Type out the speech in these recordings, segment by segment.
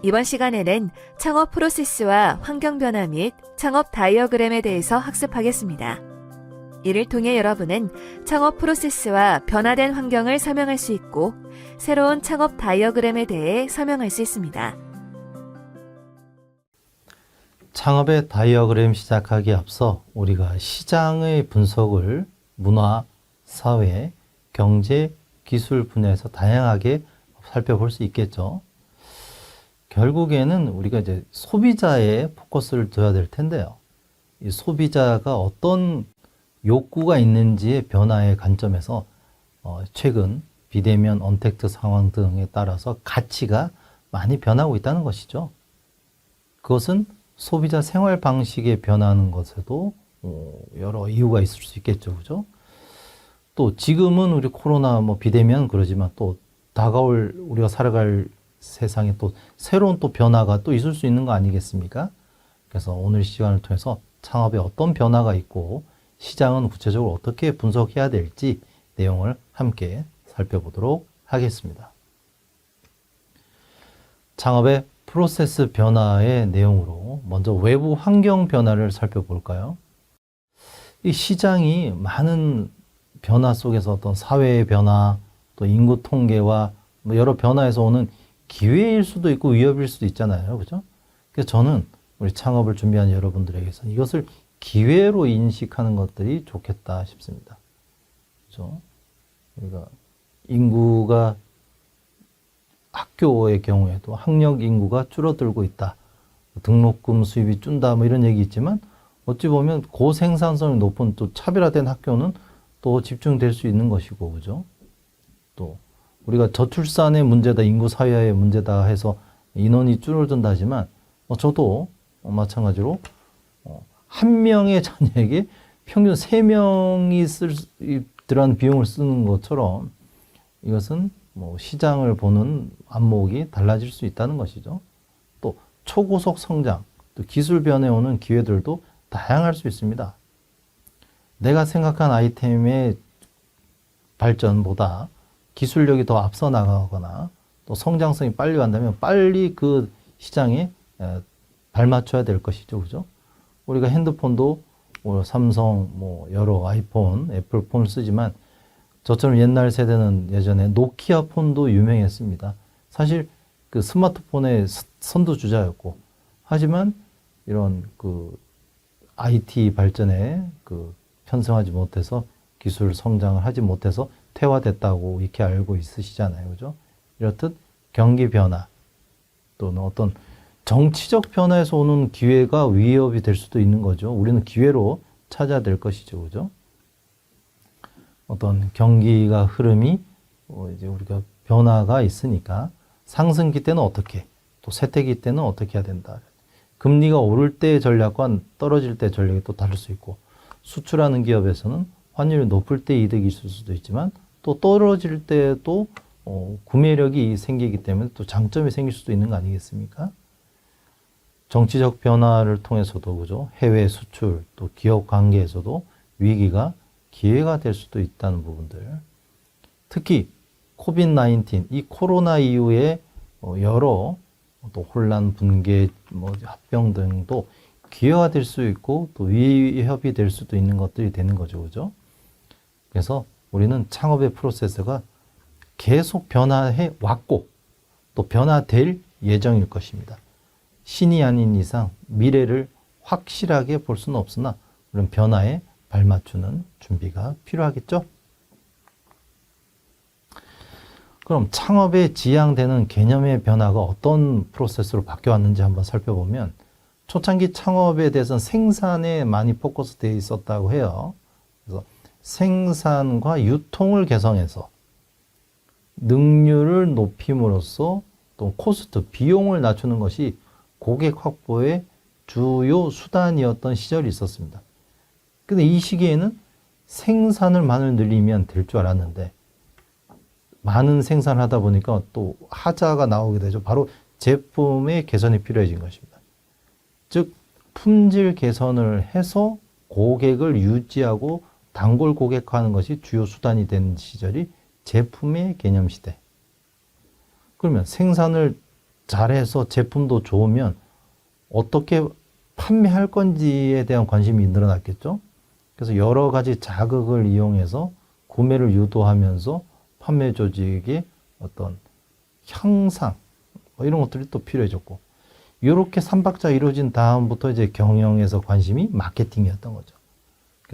이번 시간에는 창업 프로세스와 환경 변화 및 창업 다이어그램에 대해서 학습하겠습니다. 이를 통해 여러분은 창업 프로세스와 변화된 환경을 설명할 수 있고 새로운 창업 다이어그램에 대해 설명할 수 있습니다. 창업의 다이어그램 시작하기에 앞서 우리가 시장의 분석을 문화, 사회, 경제, 기술 분야에서 다양하게 살펴볼 수 있겠죠. 결국에는 우리가 이제 소비자의 포커스를 둬야 될 텐데요. 이 소비자가 어떤 욕구가 있는지의 변화의 관점에서 최근 비대면 언택트 상황 등에 따라서 가치가 많이 변하고 있다는 것이죠. 그것은 소비자 생활 방식에 변하는 것에도 여러 이유가 있을 수 있겠죠. 그죠? 또 지금은 우리 코로나 비대면 그러지만 또 다가올 우리가 살아갈 세상에 또 새로운 또 변화가 또 있을 수 있는 거 아니겠습니까? 그래서 오늘 시간을 통해서 창업에 어떤 변화가 있고 시장은 구체적으로 어떻게 분석해야 될지 내용을 함께 살펴보도록 하겠습니다. 창업의 프로세스 변화의 내용으로 먼저 외부 환경 변화를 살펴볼까요? 이 시장이 많은 변화 속에서 어떤 사회의 변화, 또 인구 통계와 여러 변화에서 오는 기회일 수도 있고 위협일 수도 있잖아요. 그죠? 그래서 저는 우리 창업을 준비한 여러분들에게서 이것을 기회로 인식하는 것들이 좋겠다 싶습니다. 그죠? 우리가 인구가 학교의 경우에도 학력 인구가 줄어들고 있다. 등록금 수입이 준다. 이런 얘기 있지만 어찌 보면 고생산성이 높은 또 차별화된 학교는 또 집중될 수 있는 것이고, 그죠? 또 우리가 저출산의 문제다, 인구 사회의 문제다 해서 인원이 줄어든다 하지만 저도 마찬가지로 한 명의 자녀에게 평균 3명이 들어간 비용을 쓰는 것처럼 이것은 시장을 보는 안목이 달라질 수 있다는 것이죠. 또 초고속 성장, 또 기술 변화에 오는 기회들도 다양할 수 있습니다. 내가 생각한 아이템의 발전보다 기술력이 더 앞서 나가거나 또 성장성이 빨리 간다면 빨리 그 시장에 발맞춰야 될 것이죠. 그죠? 우리가 핸드폰도 삼성, 여러 아이폰, 애플폰 쓰지만 저처럼 옛날 세대는 예전에 노키아 폰도 유명했습니다. 사실 그 스마트폰의 선두주자였고, 하지만 이런 그 IT 발전에 편승하지 못해서 기술 성장을 하지 못해서 퇴화됐다고 이렇게 알고 있으시잖아요. 그죠? 이렇듯 경기 변화 또는 어떤 정치적 변화에서 오는 기회가 위협이 될 수도 있는 거죠. 우리는 기회로 찾아야 될 것이죠. 그죠? 어떤 경기가 흐름이 이제 우리가 변화가 있으니까 상승기 때는 어떻게, 또 쇠퇴기 때는 어떻게 해야 된다. 금리가 오를 때의 전략과 떨어질 때의 전략이 또 다를 수 있고, 수출하는 기업에서는 환율이 높을 때 이득이 있을 수도 있지만 또 떨어질 때도 구매력이 생기기 때문에 또 장점이 생길 수도 있는 거 아니겠습니까? 정치적 변화를 통해서도, 그죠? 해외 수출, 또 기업 관계에서도 위기가 기회가 될 수도 있다는 부분들. 특히 코비드-19, 이 코로나 이후에 여러 또 혼란, 붕괴, 합병 등도 기회가 될 수 있고 또 위협이 될 수도 있는 것들이 되는 거죠. 그죠? 그래서 우리는 창업의 프로세스가 계속 변화해 왔고 또 변화될 예정일 것입니다. 신이 아닌 이상 미래를 확실하게 볼 수는 없으나 그런 변화에 발맞추는 준비가 필요하겠죠? 그럼 창업에 지향되는 개념의 변화가 어떤 프로세스로 바뀌어왔는지 한번 살펴보면 초창기 창업에 대해서는 생산에 많이 포커스되어 있었다고 해요. 그래서 생산과 유통을 개선해서 능률을 높임으로써 또 코스트, 비용을 낮추는 것이 고객 확보의 주요 수단이었던 시절이 있었습니다. 근데 이 시기에는 생산을 많이 늘리면 될 줄 알았는데 많은 생산을 하다 보니까 또 하자가 나오게 되죠. 바로 제품의 개선이 필요해진 것입니다. 즉 품질 개선을 해서 고객을 유지하고 단골 고객화하는 것이 주요 수단이 된 시절이 제품의 개념 시대. 그러면 생산을 잘해서 제품도 좋으면 어떻게 판매할 건지에 대한 관심이 늘어났겠죠. 그래서 여러 가지 자극을 이용해서 구매를 유도하면서 판매 조직의 어떤 향상 뭐 이런 것들이 또 필요해졌고, 이렇게 삼박자 이루어진 다음부터 이제 경영에서 관심이 마케팅이었던 거죠.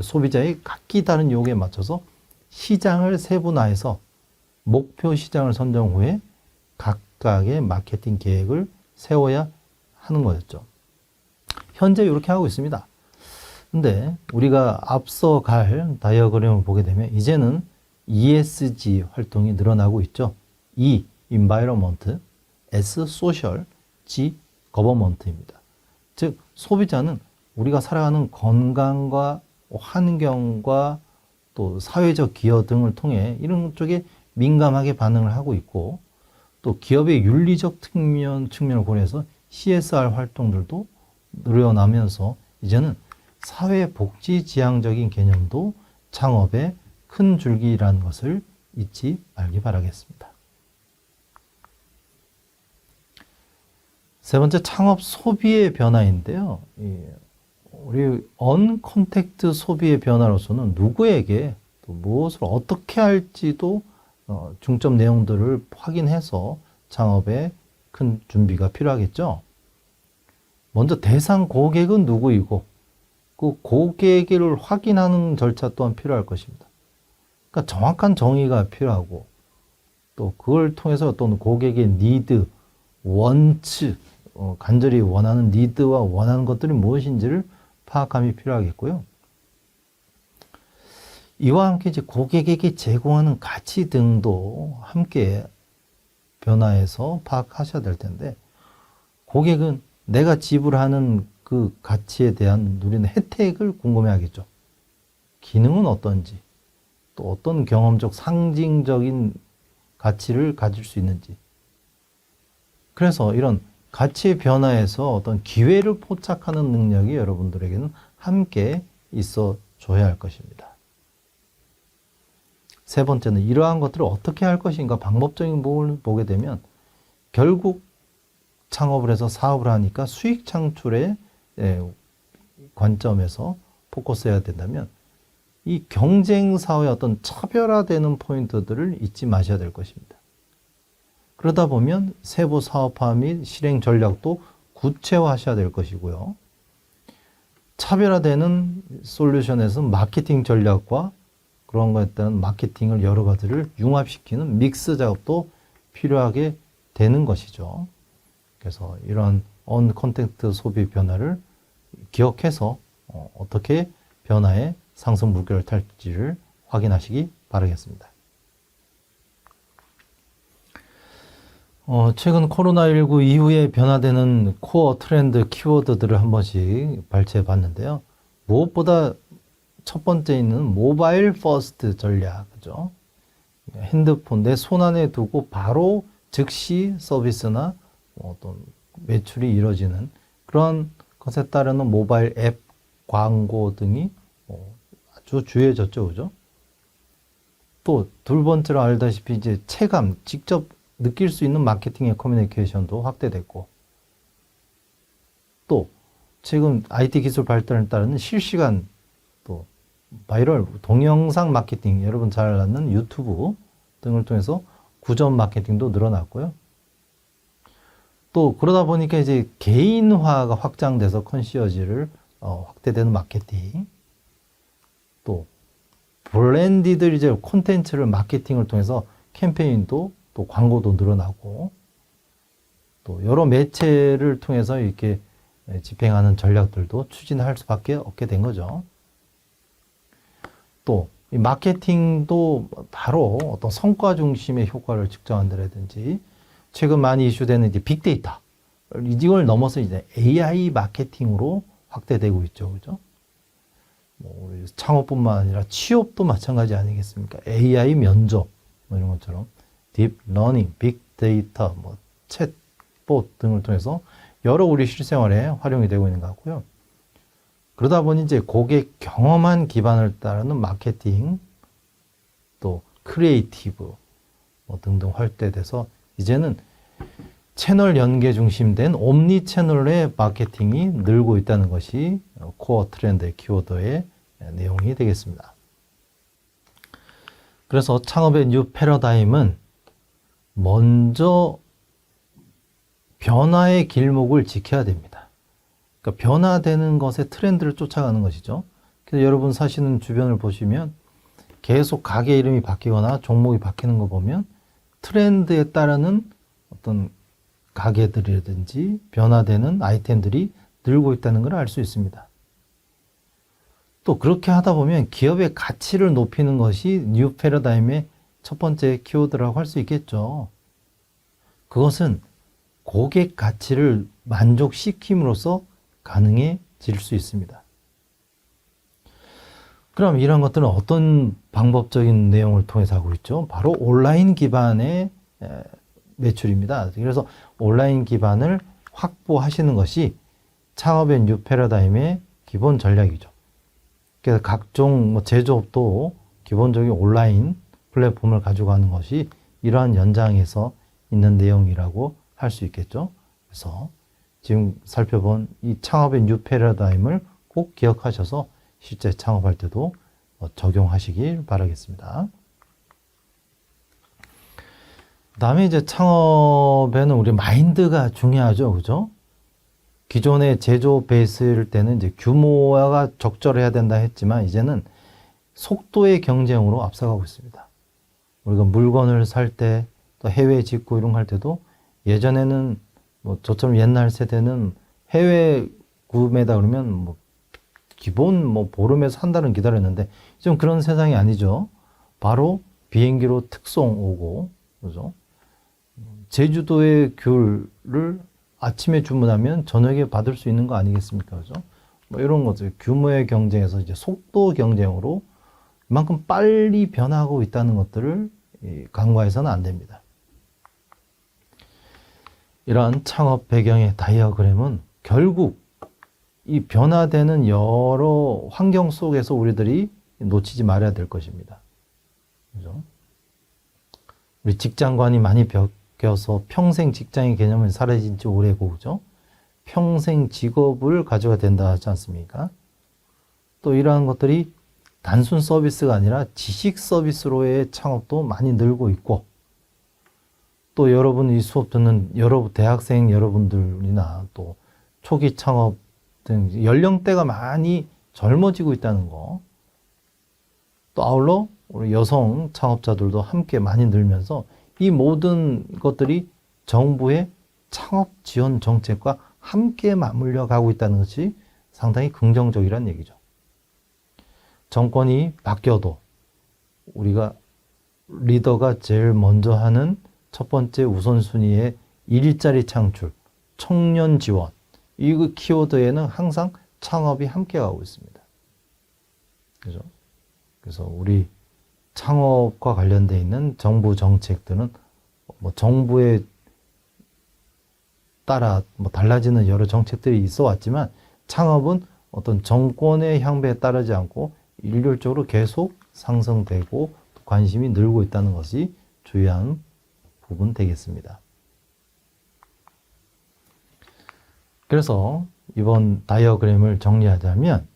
소비자의 각기 다른 요구에 맞춰서 시장을 세분화해서 목표 시장을 선정 후에 각각의 마케팅 계획을 세워야 하는 거였죠. 현재 이렇게 하고 있습니다. 근데 우리가 앞서 갈 다이어그램을 보게 되면 이제는 ESG 활동이 늘어나고 있죠. E, Environment, S, Social, G, Government입니다. 즉 소비자는 우리가 살아가는 건강과 환경과 또 사회적 기여 등을 통해 이런 쪽에 민감하게 반응을 하고 있고, 또 기업의 윤리적 측면을 고려해서 CSR 활동들도 늘어나면서 이제는 사회복지지향적인 개념도 창업의 큰 줄기라는 것을 잊지 말기 바라겠습니다. 세 번째, 창업 소비의 변화인데요. 우리 언컨택트 소비의 변화로서는 누구에게 또 무엇을 어떻게 할지도 중점 내용들을 확인해서 창업에 큰 준비가 필요하겠죠. 먼저 대상 고객은 누구이고 그 고객을 확인하는 절차 또한 필요할 것입니다. 그러니까 정확한 정의가 필요하고, 또 그걸 통해서 어떤 고객의 니드, 원츠, 간절히 원하는 니드와 원하는 것들이 무엇인지를 파악함이 필요하겠고요. 이와 함께 이제 고객에게 제공하는 가치 등도 함께 변화해서 파악하셔야 될 텐데, 고객은 내가 지불하는 그 가치에 대한 누리는 혜택을 궁금해 하겠죠. 기능은 어떤지, 또 어떤 경험적 상징적인 가치를 가질 수 있는지. 그래서 이런 가치의 변화에서 어떤 기회를 포착하는 능력이 여러분들에게는 함께 있어 줘야 할 것입니다. 세 번째는 이러한 것들을 어떻게 할 것인가 방법적인 부분을 보게 되면, 결국 창업을 해서 사업을 하니까 수익 창출의 관점에서 포커스해야 된다면, 이 경쟁사의 어떤 차별화되는 포인트들을 잊지 마셔야 될 것입니다. 그러다 보면 세부 사업화 및 실행 전략도 구체화하셔야 될 것이고요. 차별화되는 솔루션에서 마케팅 전략과 그런 것에 따른 마케팅을 여러 가지를 융합시키는 믹스 작업도 필요하게 되는 것이죠. 그래서 이런 언컨택트 소비 변화를 기억해서 어떻게 변화의 상승 물결을 탈지를 확인하시기 바라겠습니다. 최근 코로나19 이후에 변화되는 코어 트렌드 키워드들을 한 번씩 발췌해 봤는데요. 무엇보다 첫 번째 있는 모바일 퍼스트 전략, 그죠? 핸드폰 내 손 안에 두고 바로 즉시 서비스나 어떤 매출이 이루어지는 그런 것에 따르는 모바일 앱 광고 등이 아주 주요해졌죠, 그죠? 또 둘 번째로 알다시피 이제 체감, 직접 느낄 수 있는 마케팅의 커뮤니케이션도 확대됐고, 또 최근 IT 기술 발전에 따르는 실시간 또 바이럴 동영상 마케팅, 여러분 잘 아는 유튜브 등을 통해서 구전 마케팅도 늘어났고요. 또 그러다 보니까 이제 개인화가 확장돼서 컨시어지를 확대되는 마케팅, 또 브랜디들 이제 콘텐츠를 마케팅을 통해서 캠페인도 또 광고도 늘어나고, 또 여러 매체를 통해서 이렇게 집행하는 전략들도 추진할 수밖에 없게 된 거죠. 또 이 마케팅도 바로 어떤 성과 중심의 효과를 측정한다라든지, 최근 많이 이슈되는 이제 빅데이터, 이걸 넘어서 이제 AI 마케팅으로 확대되고 있죠, 그죠? 우리 창업뿐만 아니라 취업도 마찬가지 아니겠습니까? AI 면접 이런 것처럼 딥 러닝, 빅데이터, 챗봇 등을 통해서 여러 우리 실생활에 활용이 되고 있는 것 같고요. 그러다 보니 이제 고객 경험한 기반을 따르는 마케팅, 또 크리에이티브 등등 활대돼서 이제는 채널 연계 중심된 옴니 채널의 마케팅이 늘고 있다는 것이 코어 트렌드의 키워드의 내용이 되겠습니다. 그래서 창업의 뉴 패러다임은 먼저 변화의 길목을 지켜야 됩니다. 그러니까 변화되는 것의 트렌드를 쫓아가는 것이죠. 그래서 여러분 사시는 주변을 보시면 계속 가게 이름이 바뀌거나 종목이 바뀌는 거 보면 트렌드에 따르는 어떤 가게들이라든지 변화되는 아이템들이 늘고 있다는 걸 알 수 있습니다. 또 그렇게 하다 보면 기업의 가치를 높이는 것이 뉴 패러다임의 첫 번째 키워드라고 할 수 있겠죠. 그것은 고객 가치를 만족시킴으로써 가능해질 수 있습니다. 그럼 이런 것들은 어떤 방법적인 내용을 통해서 하고 있죠? 바로 온라인 기반의 매출입니다. 그래서 온라인 기반을 확보하시는 것이 창업의 뉴 패러다임의 기본 전략이죠. 그래서 각종 제조업도 기본적인 온라인 플랫폼을 가지고 가는 것이 이러한 연장에서 있는 내용이라고 할 수 있겠죠. 그래서 지금 살펴본 이 창업의 뉴 패러다임을 꼭 기억하셔서 실제 창업할 때도 적용하시길 바라겠습니다. 그다음에 이제 창업에는 우리 마인드가 중요하죠. 그죠? 기존의 제조업 베이스일 때는 이제 규모가 적절해야 된다 했지만 이제는 속도의 경쟁으로 앞서가고 있습니다. 우리가 물건을 살 때 또 해외 직구 이런 거 할 때도 예전에는 저처럼 옛날 세대는 해외 구매다 그러면 기본 보름에서 한 달은 기다렸는데 좀 그런 세상이 아니죠. 바로 비행기로 특송 오고, 그죠? 제주도의 귤을 아침에 주문하면 저녁에 받을 수 있는 거 아니겠습니까? 그죠? 이런 것들, 규모의 경쟁에서 이제 속도 경쟁으로 이만큼 빨리 변화하고 있다는 것들을 간과해서는 안 됩니다. 이러한 창업 배경의 다이어그램은 결국 이 변화되는 여러 환경 속에서 우리들이 놓치지 말아야 될 것입니다. 그죠? 우리 직장관이 많이 바뀌어서 평생 직장의 개념은 사라진 지 오래고, 그죠? 평생 직업을 가져야 된다 하지 않습니까? 또 이러한 것들이 단순 서비스가 아니라 지식 서비스로의 창업도 많이 늘고 있고, 또 여러분 이 수업 듣는 대학생 여러분들이나 또 초기 창업 등 연령대가 많이 젊어지고 있다는 거, 또 아울러 우리 여성 창업자들도 함께 많이 늘면서 이 모든 것들이 정부의 창업 지원 정책과 함께 맞물려 가고 있다는 것이 상당히 긍정적이라는 얘기죠. 정권이 바뀌어도 우리가 리더가 제일 먼저 하는 첫 번째 우선순위의 일자리 창출, 청년 지원, 이 키워드에는 항상 창업이 함께 가고 있습니다. 그죠? 그래서 우리 창업과 관련되어 있는 정부 정책들은 정부에 따라 달라지는 여러 정책들이 있어 왔지만 창업은 어떤 정권의 향배에 따르지 않고 일률적으로 계속 상승되고 관심이 늘고 있다는 것이 주요한 부분 되겠습니다. 그래서 이번 다이어그램을 정리하자면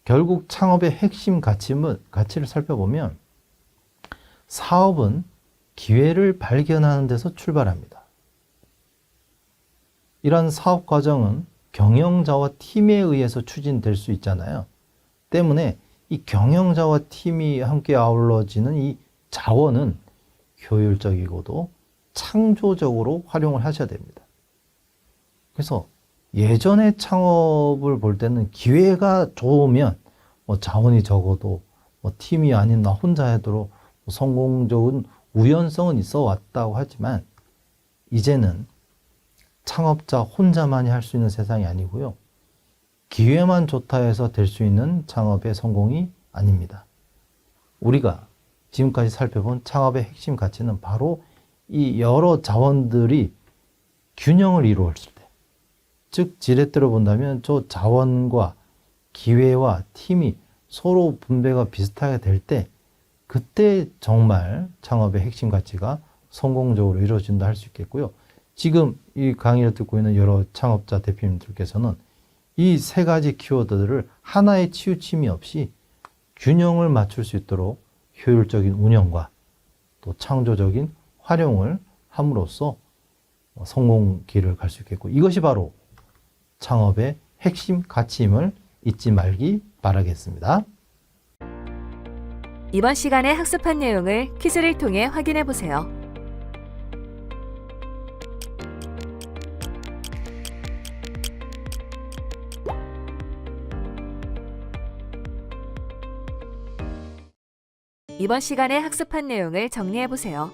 결국 창업의 핵심 가치를 살펴보면 사업은 기회를 발견하는 데서 출발합니다. 이러한 사업 과정은 경영자와 팀에 의해서 추진될 수 있잖아요. 때문에 이 경영자와 팀이 함께 아울러지는 이 자원은 효율적이고도 창조적으로 활용을 하셔야 됩니다. 그래서 예전의 창업을 볼 때는 기회가 좋으면 자원이 적어도 팀이 아닌 나 혼자 해도 성공적인 우연성은 있어 왔다고 하지만 이제는 창업자 혼자만이 할 수 있는 세상이 아니고요. 기회만 좋다 해서 될 수 있는 창업의 성공이 아닙니다. 우리가 지금까지 살펴본 창업의 핵심 가치는 바로 이 여러 자원들이 균형을 이루었을 때, 즉 지렛대로 본다면 저 자원과 기회와 팀이 서로 분배가 비슷하게 될 때 그때 정말 창업의 핵심 가치가 성공적으로 이루어진다 할 수 있겠고요. 지금 이 강의를 듣고 있는 여러 창업자 대표님들께서는 이 세 가지 키워드들을 하나의 치우침이 없이 균형을 맞출 수 있도록 효율적인 운영과 또 창조적인 활용을 함으로써 성공 길을 갈 수 있겠고, 이것이 바로 창업의 핵심 가치임을 잊지 말기 바라겠습니다. 이번 시간에 학습한 내용을 퀴즈를 통해 확인해 보세요. 이번 시간에 학습한 내용을 정리해 보세요.